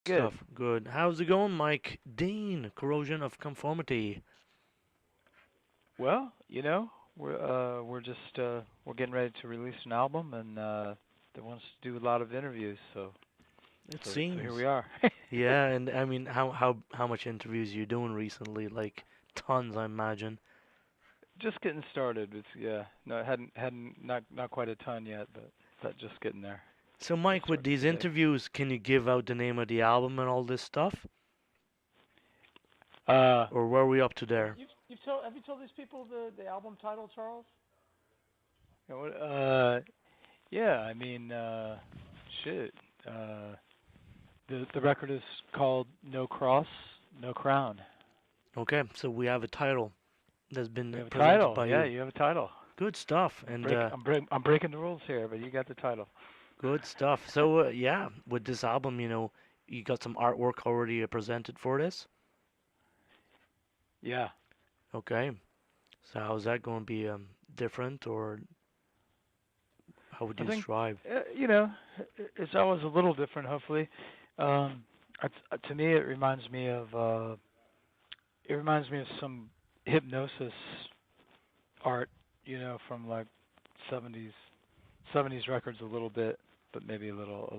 Good. stuff. Good. How's it going, Mike? Dean, Corrosion of Conformity. Well, we're just we're getting ready to release an album, and they want us to do a lot of interviews. So It so here seems. we are. Yeah, and I mean, how much interviews you doing recently? Like tons, I imagine. Just getting started. It's no, hadn't not quite a ton yet, but just getting there. So, We'll Mike, with start these today. interviews, can you give out the name of the album and all this stuff, Uh, or were we up to there? Have you told these people the album title, Charles? you know what, uh, yeah, I mean, shit. The record is called No Cross, No Crown. Okay, so we have a title that's been You have a presented title. by Yeah, you. you have a title. Good stuff, and I'm breaking the rules here, but you got the title. good stuff. So, yeah, with this album, you got some artwork already presented for this. Yeah. Okay, so how's that going to be different, or how would I you think describe? it's always a little different. Hopefully, to me, it reminds me of some hypnosis art, from like 70s 70s records a little bit, but maybe a little.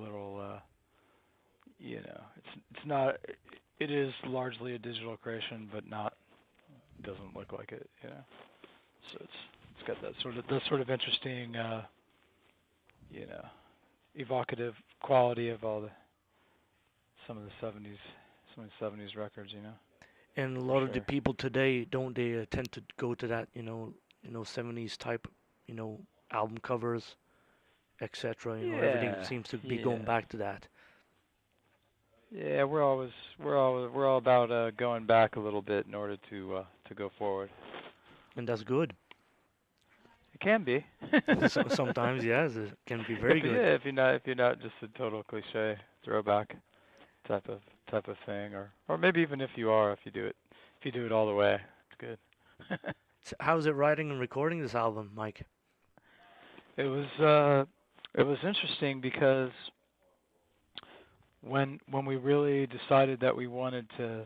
It's not. It is largely a digital creation, but not. Doesn't look like it. So it's got that sort of interesting. You know, evocative quality of some of the '70s records. And a For lot of the sure. people today, don't they tend to go to that, 70s type, you know, album covers, etc. Everything Yeah, seems to be going yeah, back to that, yeah. We're all about going back a little bit in order to go forward. and that's good. It can be. So, sometimes, yes, it can be very good. If you're not just a total cliche throwback type of type of thing, or maybe even if you are, if you do it all the way, it's good. So how's it writing and recording this album, Mike? It was interesting because when we really decided that we wanted to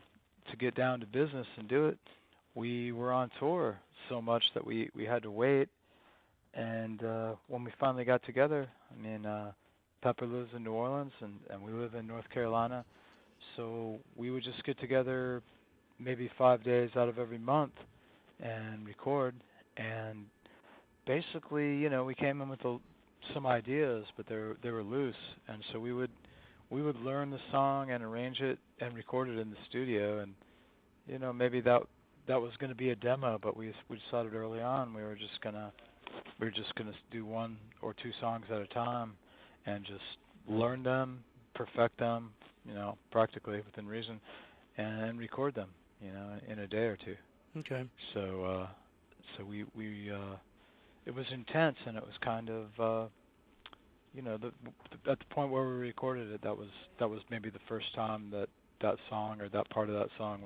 get down to business and do it, we were on tour so much that we had to wait. And when we finally got together, I mean, Pepper lives in New Orleans and we live in North Carolina, so we would just get together maybe 5 days out of every month and record. And basically, we came in with some ideas, but they were loose, and so we would learn the song and arrange it and record it in the studio. And maybe that was going to be a demo, but we decided early on we were just gonna do one or two songs at a time and just learn them, perfect them, practically within reason, and record them, in a day or two. Okay. So it was intense, and it was kind of at the point where we recorded it, that was maybe the first time that song or that part of that song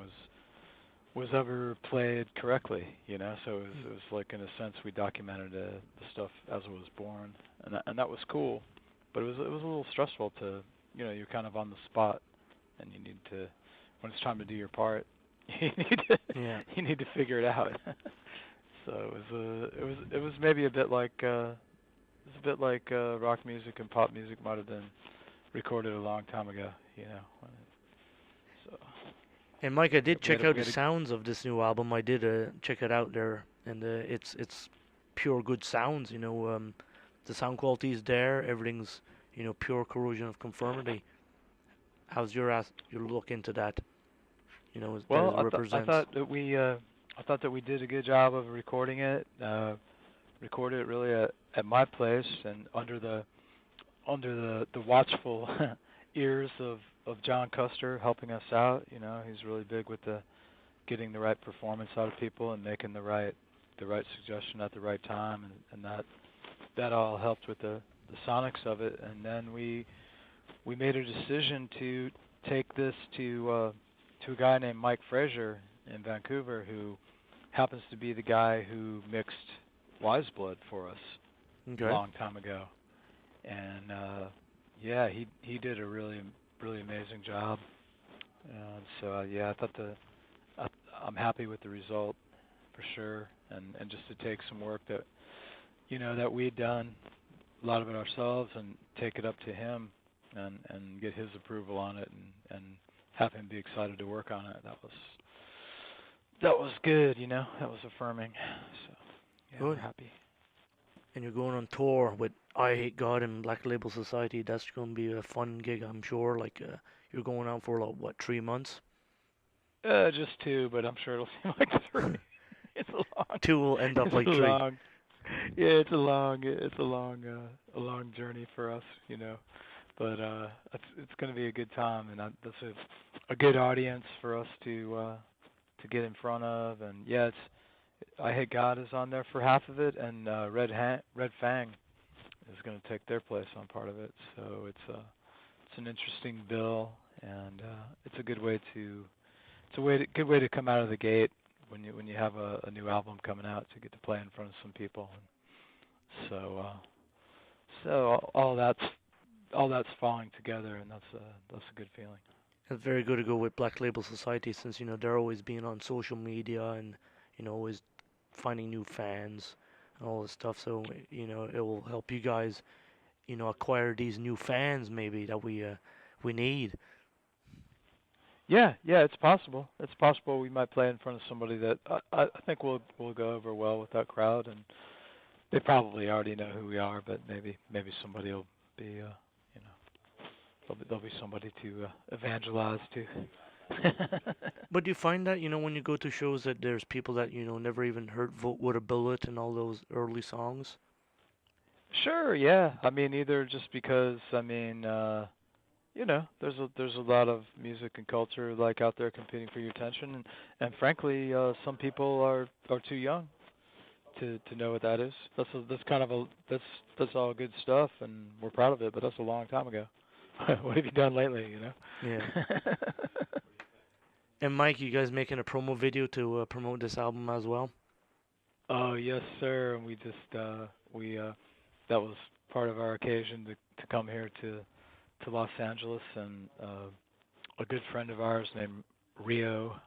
was ever played correctly. So it was like, in a sense, we documented the stuff as it was born, and that was cool, but it was a little stressful to, you're kind of on the spot, and you need to, when it's time to do your part, you need to Yeah. you need to figure it out. So it was maybe a bit like rock music and pop music might have been recorded a long time ago. So And Mike, I did we had check to, out we the had to sounds of this new album. I did check it out there, and it's pure good sounds. The sound quality is there. Everything's pure corrosion of conformity. How's your look into that? That Well, it I represents. thought that we did a good job of recording it. Recorded it really at my place and under the watchful ears of John Custer helping us out. He's really big with the getting the right performance out of people and making the right suggestion at the right time, and that all helped with the sonics of it. And then we made a decision to take this to a guy named Mike Frazier in Vancouver, who happens to be the guy who mixed Wise Blood for us a Okay. long time ago. And yeah, he did a really really amazing job. And so yeah, I thought I'm happy with the result for sure, and just to take some work that that we'd done a lot of it ourselves and take it up to him and get his approval on it and have him be excited to work on it. That was good, That was affirming. So yeah, Good. we're happy. And you're going on tour with I Hate God and Black Label Society. That's going to be a fun gig, I'm sure. Like, you're going out for, like, what, 3 months? Just 2, but I'm sure it'll seem like 3. It's a long. 2 will end up it's like a 3. Long, yeah, it's a long journey for us, But it's going to be a good time, and that's a good audience for us to get in front of. And yeah, it's I Hate God is on there for half of it, and Red Fang is going to take their place on part of it. So it's an interesting bill, and it's a good way to good way to come out of the gate when you have a new album coming out, to get to play in front of some people. And so all that's falling together, and that's a good feeling. It's very good to go with Black Label Society, since they're always being on social media and always finding new fans and all this stuff. So it will help you guys acquire these new fans maybe that we need. Yeah, it's possible. It's possible we might play in front of somebody that I think will go over well with that crowd, and they probably already know who we are, but maybe somebody will be there'll be somebody to evangelize to. But do you find that when you go to shows that there's people that never even heard Vote with a Bullet and all those early songs? Sure, yeah. I mean, either just because there's a lot of music and culture like out there competing for your attention, and frankly, some people are too young to know what that is. That's kind of that's all good stuff, and we're proud of it. But that's a long time ago. What have you done lately? Yeah. And Mike, you guys making a promo video to promote this album as well? Oh yes, sir. And we just that was part of our occasion to come here to Los Angeles, and a good friend of ours named Rio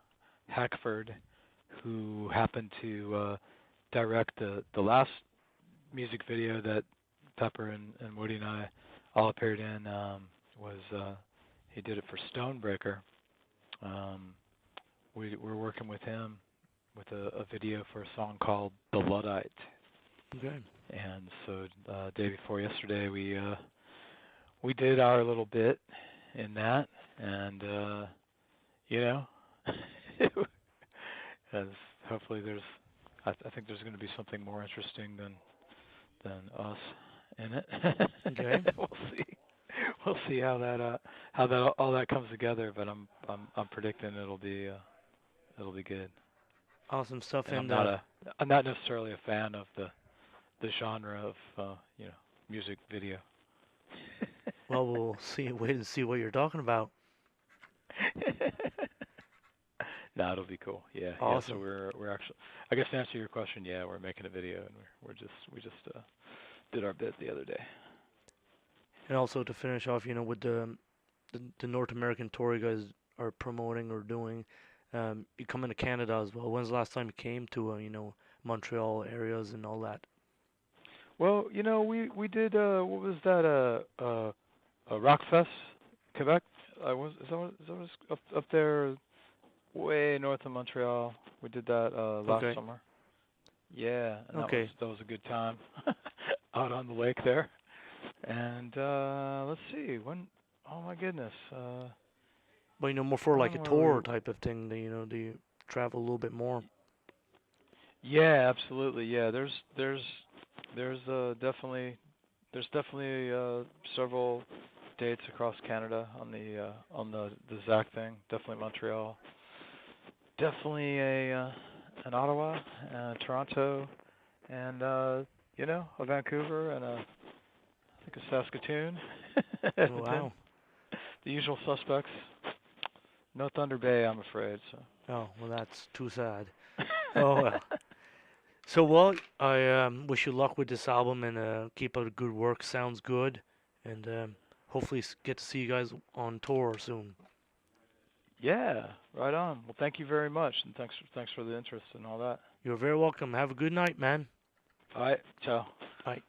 Hackford, who happened to direct the last music video that Pepper and Woody and I all appeared in, he did it for Stonebreaker. We're working with him with a video for a song called The Luddite. Okay. And so day before yesterday, we did our little bit in that, and as hopefully I think there's going to be something more interesting than us in it. Okay. We'll see how that all that comes together, but I'm predicting it'll be good. Awesome stuff. And I'm not necessarily a fan of the genre of music video. Well, we'll wait and see what you're talking about. No, it'll be cool. Yeah. Awesome. Yeah, so we're actually, I guess to answer your question, yeah, we're making a video, and we just did our bit the other day. And also to finish off, with the North American tour you guys are promoting or doing, you come into Canada as well. When's the last time you came to Montreal areas and all that? Well, we did what was that a Rockfest, Quebec? Is that what it's up there, way north of Montreal? We did that last summer. Yeah. And that was a good time out on the lake there. And let's see when. Oh my goodness. Well, more for like a tour type of thing. Do you travel a little bit more? Yeah, absolutely. Yeah, there's definitely several dates across Canada on the ZAC thing. Definitely Montreal. Definitely an Ottawa, Toronto, and a Vancouver, and I think a Saskatoon. Oh, wow. The usual suspects. No Thunder Bay, I'm afraid. So. Oh, well, that's too sad. Oh, well. So, well, I wish you luck with this album, and keep up the good work. Sounds good. And hopefully get to see you guys on tour soon. Yeah, right on. Well, thank you very much, and thanks for the interest and all that. You're very welcome. Have a good night, man. All right, ciao. Bye.